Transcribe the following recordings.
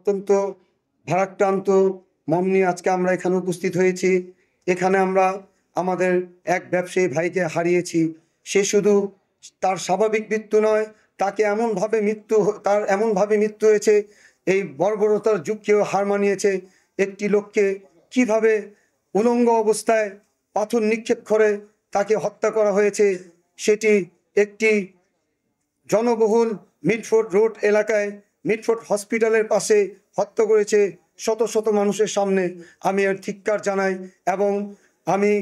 অত্যন্ত ভারাক্রান্ত মন নিয়ে আজকে আমরা এখানে উপস্থিত হয়েছি। এখানে আমরা আমাদের এক ব্যবসায়ী ভাইকে হারিয়েছি। সে শুধু তার স্বাভাবিক মৃত্যু নয়, তার এমনভাবে মৃত্যু হয়েছে, এই বর্বরতার যুগকেও হার মানিয়েছে। একটি লোককে কিভাবে উলঙ্গ অবস্থায় পাথর নিক্ষেপ করে তাকে হত্যা করা হয়েছে, সেটি একটি জনবহুল মিডফোর্ড রোড এলাকায় মিডফোর্ড হসপিটালের পাশে হত্যা করেছে শত শত মানুষের সামনে। আমি এর ধিক্কার জানাই এবং আমি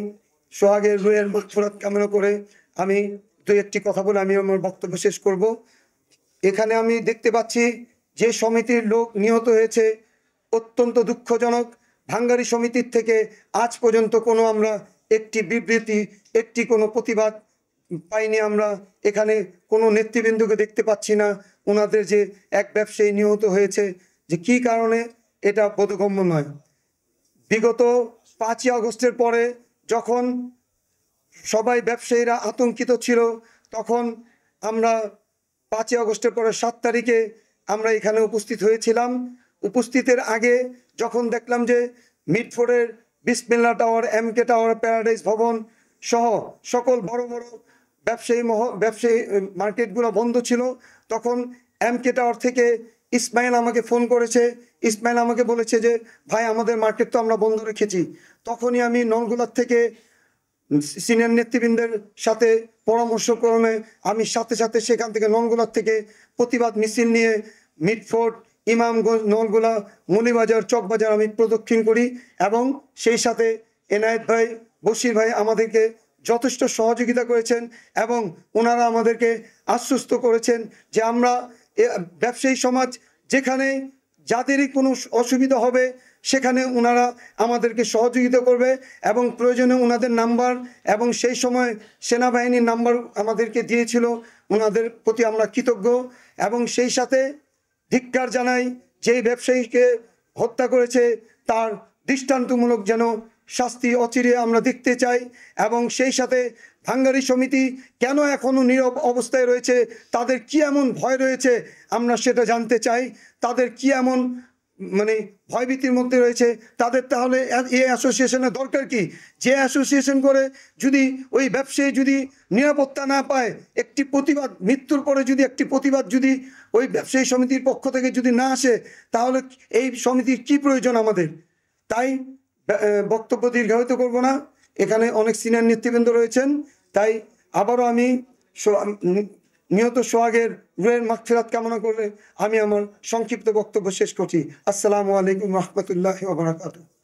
সোহাগের রুহের মাগফিরাত কামনা করে আমি দুই একটি কথা বলে আমি আমার বক্তব্য শেষ করব। এখানে আমি দেখতে পাচ্ছি যে সমিতির লোক নিহত হয়েছে, অত্যন্ত দুঃখজনক। ভাঙ্গারি সমিতির থেকে আজ পর্যন্ত আমরা একটি বিবৃতি, একটি কোনো প্রতিবাদ পাইনি। আমরা এখানে কোনো নেতৃবৃন্দকে দেখতে পাচ্ছি না। ওনাদের যে এক ব্যবসায়ী নিহত হয়েছে, যে কী কারণে, এটা বোধগম্য নয়। বিগত 5ই আগস্টের পরে যখন সবাই ব্যবসায়ীরা আতঙ্কিত ছিল, তখন আমরা 5ই আগস্টের পরে 7 তারিখে আমরা এখানে উপস্থিত হয়েছিলাম। উপস্থিতের আগে যখন দেখলাম যে মিডফোর্ডের বিসমিল্লাহ টাওয়ার, MK টাওয়ার, প্যারাডাইস ভবন সহ সকল বড় বড় ব্যবসায়ী মার্কেটগুলো বন্ধ ছিল, তখন MK টাওয়ার থেকে ইসমাইল আমাকে ফোন করেছে। ইসমাইল আমাকে বলেছে যে ভাই, আমাদের মার্কেট তো আমরা বন্ধ রেখেছি। তখনই আমি নলগোলার থেকে সিনিয়র নেতৃবৃন্দের সাথে পরামর্শক্রমে আমি সাথে সাথে সেখান থেকে নলগোলার থেকে প্রতিবাদ মিছিল নিয়ে মিডফোর্ড, ইমামগঞ্জ, নলগোলা, মৌলিবাজার, চকবাজার আমি প্রদক্ষিণ করি এবং সেই সাথে এনায়েত ভাই, বশির ভাই আমাদেরকে যথেষ্ট সহযোগিতা করেছেন এবং ওনারা আমাদেরকে আশ্বস্ত করেছেন যে আমরা ব্যবসায়ী সমাজ যেখানে যাদেরই কোনো অসুবিধা হবে সেখানে ওনারা আমাদেরকে সহযোগিতা করবে এবং প্রয়োজনে ওনাদের নাম্বার এবং সেই সময় সেনাবাহিনীর নাম্বার আমাদেরকে দিয়েছিল। ওনাদের প্রতি আমরা কৃতজ্ঞ এবং সেই সাথে ধিক্কার জানাই, যেই ব্যবসায়ীকে হত্যা করেছে তার দৃষ্টান্তমূলক যেন শাস্তি অচিরে আমরা দেখতে চাই। এবং সেই সাথে ভাঙ্গারি সমিতি কেন এখনও নীরব অবস্থায় রয়েছে, তাদের কি এমন ভয় রয়েছে আমরা সেটা জানতে চাই। তাদের কি এমন ভয়ভীতির মধ্যে রয়েছে, তাদের তাহলে এই অ্যাসোসিয়েশনের দরকার কি? যে অ্যাসোসিয়েশন করে যদি ওই ব্যবসায়ী যদি নিরাপত্তা না পায়, একটি প্রতিবাদ মৃত্যুর পরে যদি একটি প্রতিবাদ যদি ওই ব্যবসায়ী সমিতির পক্ষ থেকে যদি না আসে, তাহলে এই সমিতির কি প্রয়োজন আমাদের? তাই বক্তব্য দীর্ঘায়িত করব না, এখানে অনেক সিনিয়র নেতৃবৃন্দ রয়েছেন। তাই আবারও আমি নিহত সোহাগের রুহের মাগফিরাত কামনা করে আমি আমার সংক্ষিপ্ত বক্তব্য শেষ করছি। আসসালামু আলাইকুম রহমতুল্লাহি ওয়া বারাকাতুহু।